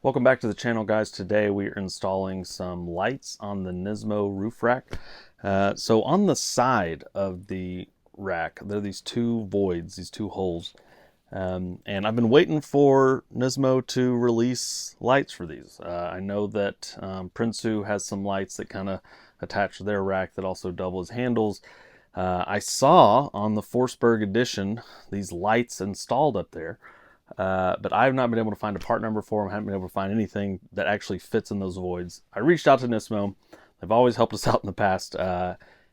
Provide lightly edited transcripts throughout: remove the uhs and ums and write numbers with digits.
Welcome back to the channel, guys. Today we are installing some lights on the Nismo roof rack. So on the side of the rack, there are these two voids, these two holes. And I've been waiting for Nismo to release lights for these. I know that Prinsu has some lights that kind of attach to their rack that also double as handles. I saw on the Forsberg edition these lights installed up there. But I have not been able to find a part number for them. I haven't been able to find anything that actually fits in those voids. I reached out to Nismo. They've always helped us out in the past.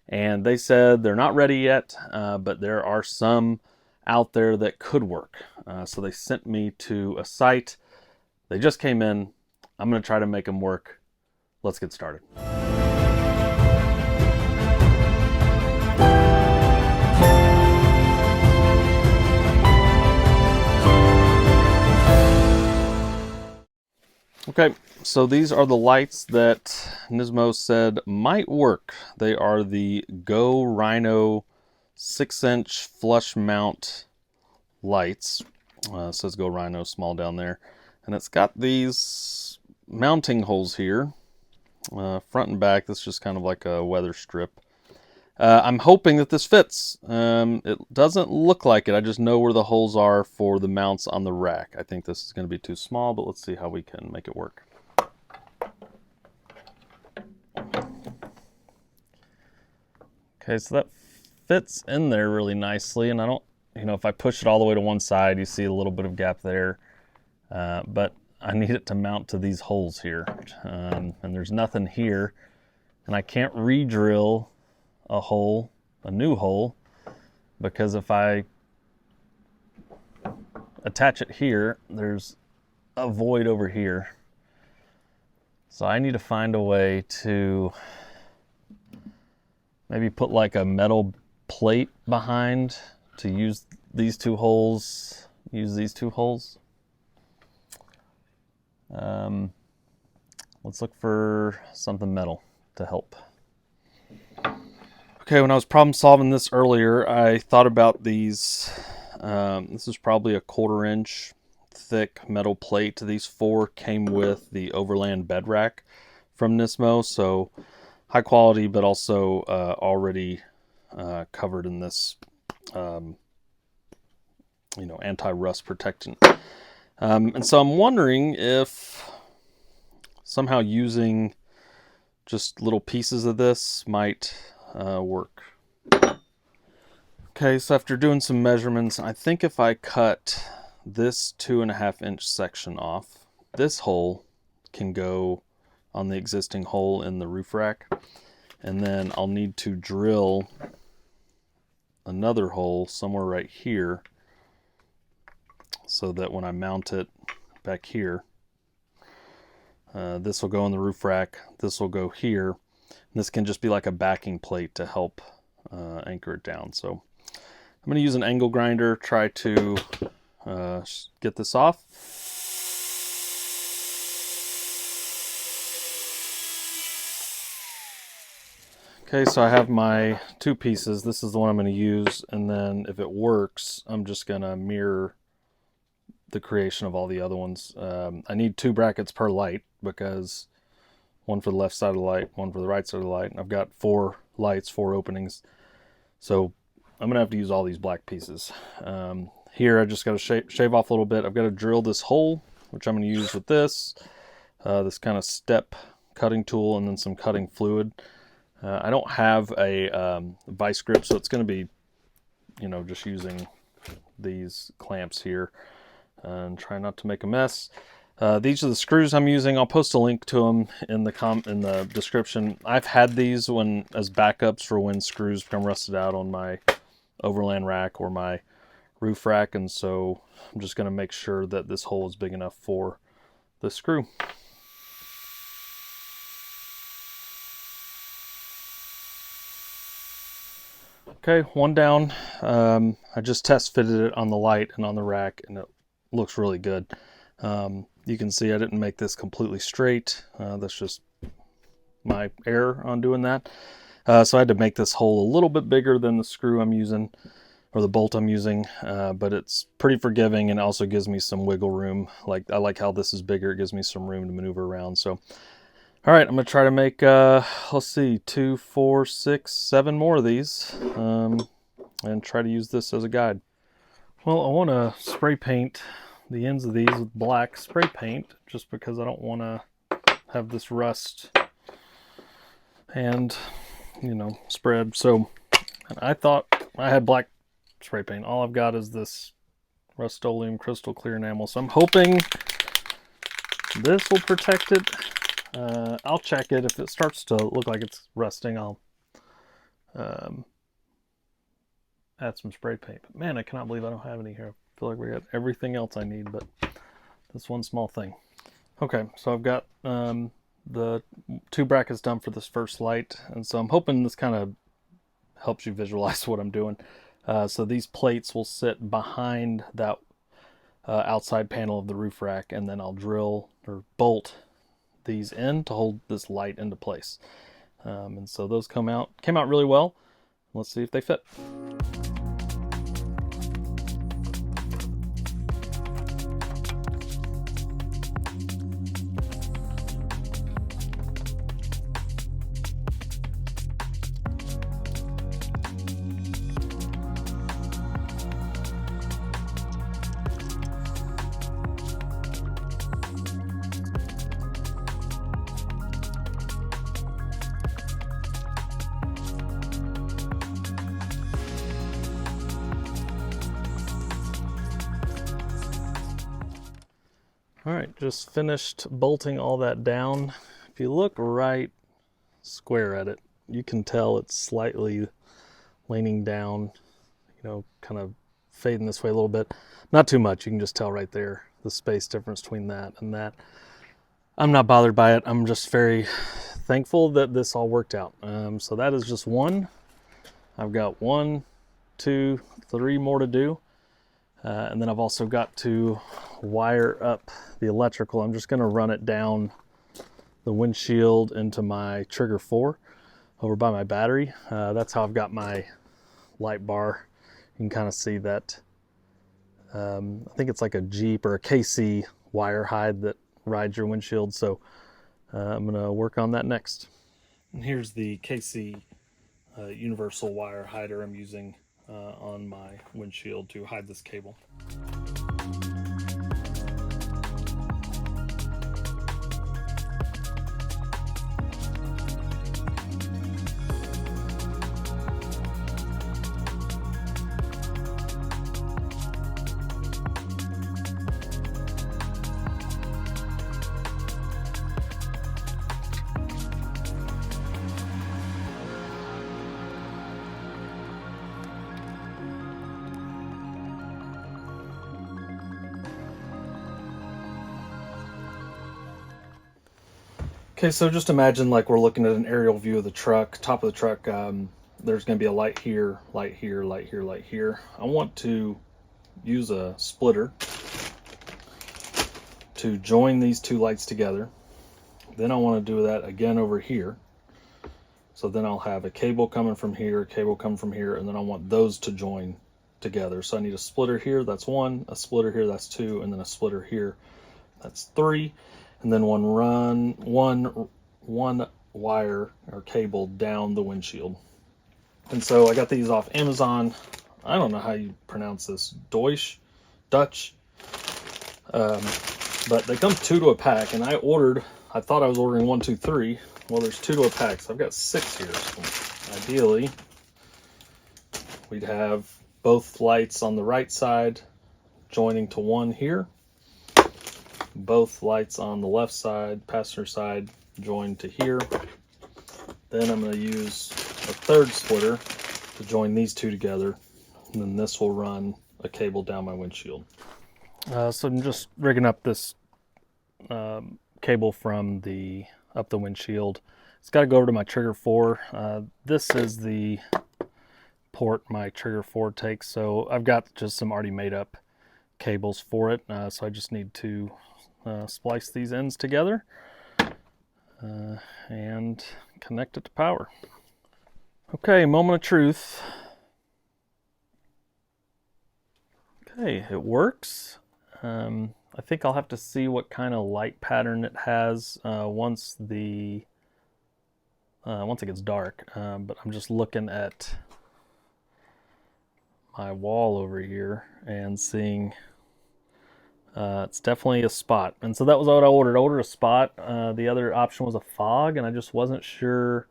And they said they're not ready yet, but there are some out there that could work. So they sent me to a site. They just came in. I'm going to try to make them work. Let's get started. Okay, so these are the lights that Nismo said might work. They are the Go Rhino 6-inch flush mount lights. It says Go Rhino small down there. And it's got these mounting holes here, front and back. This is just kind of like a weather strip. I'm hoping that this fits. It doesn't look like it. I just know where the holes are for the mounts on the rack. I think this is going to be too small, but let's see how we can make it work. Okay, so that fits in there really nicely, and I don't, if I push it all the way to one side, you see a little bit of gap there, but I need it to mount to these holes here, and there's nothing here, and I can't re-drill a new hole, because if I attach it here, there's a void over here. So I need to find a way to maybe put like a metal plate behind to use these two holes, Let's look for something metal to help. Okay, when I was problem solving this earlier, I thought about these. This is probably a 1/4 inch thick metal plate. These 4 came with the Overland bed rack from Nismo, so high quality, but also already covered in this, anti-rust protectant. And so I'm wondering if somehow using just little pieces of this might work. Okay, so after doing some measurements, I think if I cut this 2.5 inch section off, this hole can go on the existing hole in the roof rack, and then I'll need to drill another hole somewhere right here so that when I mount it back here, this will go in the roof rack, this will go here. This can just be like a backing plate to help anchor it down. So I'm going to use an angle grinder, try to get this off. Okay, so I have my 2 pieces. This is the one I'm going to use, and then if it works, I'm just going to mirror the creation of all the other ones. I need 2 brackets per light, because one for the left side of the light, one for the right side of the light. I've got 4 lights, 4 openings. So I'm gonna have to use all these black pieces. Here I just got to shave off a little bit. I've got to drill this hole, which I'm gonna use with this kind of step cutting tool, and then some cutting fluid. I don't have a vice grip, so it's gonna be, just using these clamps here, and try not to make a mess. These are the screws I'm using. I'll post a link to them in the description. I've had these as backups for when screws become rusted out on my Overland rack or my roof rack, and so I'm just going to make sure that this hole is big enough for the screw. Okay, one down. I just test fitted it on the light and on the rack, and it looks really good. You can see I didn't make this completely straight. That's just my error on doing that. So I had to make this hole a little bit bigger than the screw I'm using, or the bolt I'm using, but it's pretty forgiving and also gives me some wiggle room. Like, I like how this is bigger. It gives me some room to maneuver around. So, all right, I'm gonna try to make, let's see, 2, 4, 6, 7 more of these, and try to use this as a guide. Well, I want to spray paint the ends of these with black spray paint, just because I don't want to have this rust and, you know, spread. So I thought I had black spray paint. All I've got is this Rust-Oleum crystal clear enamel. So I'm hoping this will protect it. I'll check it. If it starts to look like it's rusting, I'll add some spray paint. But man, I cannot believe I don't have any here. I feel like we got everything else I need, but this one small thing. Okay, so I've got the 2 brackets done for this first light, and so I'm hoping this kind of helps you visualize what I'm doing. So these plates will sit behind that outside panel of the roof rack, and then I'll drill or bolt these in to hold this light into place. And so those came out really well. Let's see if they fit. All right, just finished bolting all that down. If you look right square at it, you can tell it's slightly leaning down, you know, kind of fading this way a little bit. Not too much, you can just tell right there, the space difference between that and that. I'm not bothered by it. I'm just very thankful that this all worked out. So that is just one. I've got 1, 2, 3 more to do. And then I've also got to wire up the electrical. I'm just going to run it down the windshield into my trigger 4 over by my battery. That's how I've got my light bar. You can kind of see that. I think it's like a Jeep or a KC wire hide that rides your windshield. So I'm going to work on that next. And here's the KC universal wire hider I'm using on my windshield to hide this cable. Okay, so just imagine like we're looking at an aerial view of the truck, top of the truck. There's going to be a light here, light here, light here, light here. I want to use a splitter to join these 2 lights together. Then I want to do that again over here. So then I'll have a cable coming from here, a cable coming from here, and then I want those to join together. So I need a splitter here, that's 1, a splitter here, that's 2, and then a splitter here, that's 3. And then one wire or cable down the windshield. And so I got these off Amazon. I don't know how you pronounce this, Dutch, but they come 2 to a pack. And I thought I was ordering 1, 2, 3. Well, there's 2 to a pack, so I've got 6 here. So ideally, we'd have both lights on the right side joining to 1 here. Both lights on the left side, passenger side, joined to here. Then I'm going to use a 3rd splitter to join these 2 together, and then this will run a cable down my windshield. So I'm just rigging up this cable from up the windshield. It's got to go over to my trigger 4. This is the port my trigger 4 takes, so I've got just some already made up cables for it. So I just need to splice these ends together and connect it to power. Okay, moment of truth. Okay, it works. I think I'll have to see what kind of light pattern it has once it gets dark. But I'm just looking at my wall over here and seeing it's definitely a spot. And so that was what I ordered. I ordered a spot. The other option was a fog, and I just wasn't sure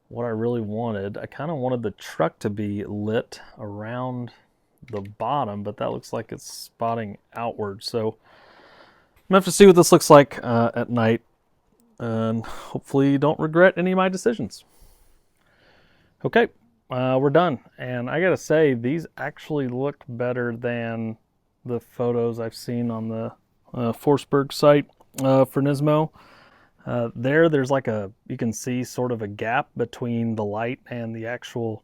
what I really wanted. I kind of wanted the truck to be lit around the bottom, but that looks like it's spotting outward. So I'm gonna have to see what this looks like at night, and hopefully don't regret any of my decisions. Okay, we're done. And I gotta say, these actually look better than the photos I've seen on the Forsberg site for Nismo. There's like you can see sort of a gap between the light and the actual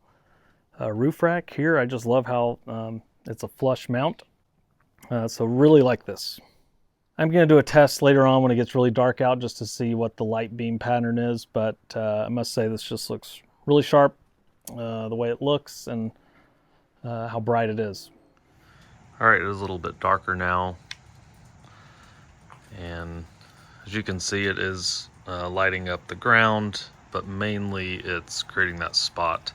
roof rack. Here, I just love how it's a flush mount. So really like this. I'm going to do a test later on when it gets really dark out just to see what the light beam pattern is, but I must say this just looks really sharp, the way it looks and how bright it is. All right, it is a little bit darker now, and as you can see, it is lighting up the ground, but mainly it's creating that spot,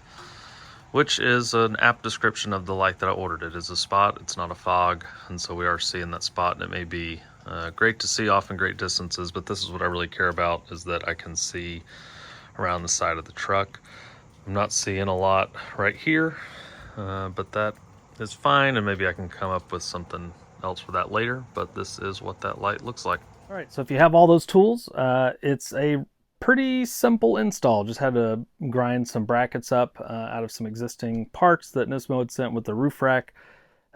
which is an apt description of the light that I ordered. It is a spot, it's not a fog, and so we are seeing that spot, and it may be great to see off in great distances, but this is what I really care about, is that I can see around the side of the truck. I'm not seeing a lot right here, but that is fine, and maybe I can come up with something else for that later, but this is what that light looks like. All right, so if you have all those tools, it's a pretty simple install. Just had to grind some brackets up out of some existing parts that Nismo had sent with the roof rack.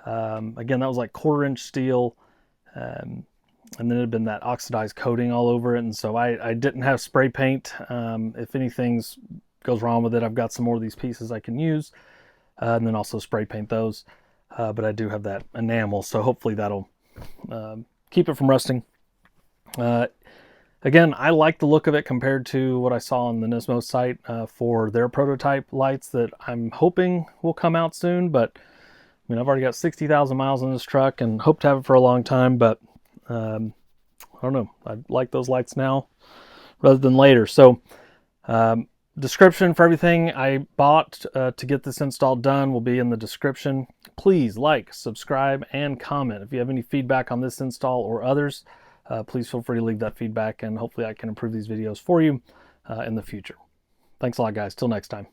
Again, that was like 1/4-inch steel, and then it had been that oxidized coating all over it, and so I didn't have spray paint. If anything goes wrong with it, I've got some more of these pieces I can use, and then also spray paint those. But I do have that enamel, so hopefully that'll keep it from rusting. Again, I like the look of it compared to what I saw on the Nismo site for their prototype lights that I'm hoping will come out soon. But I mean, I've already got 60,000 miles on this truck and hope to have it for a long time. But I don't know. I like those lights now rather than later. So description for everything I bought to get this install done will be in the description. Please like, subscribe, and comment. If you have any feedback on this install or others, please feel free to leave that feedback, and hopefully I can improve these videos for you in the future. Thanks a lot, guys. Till next time.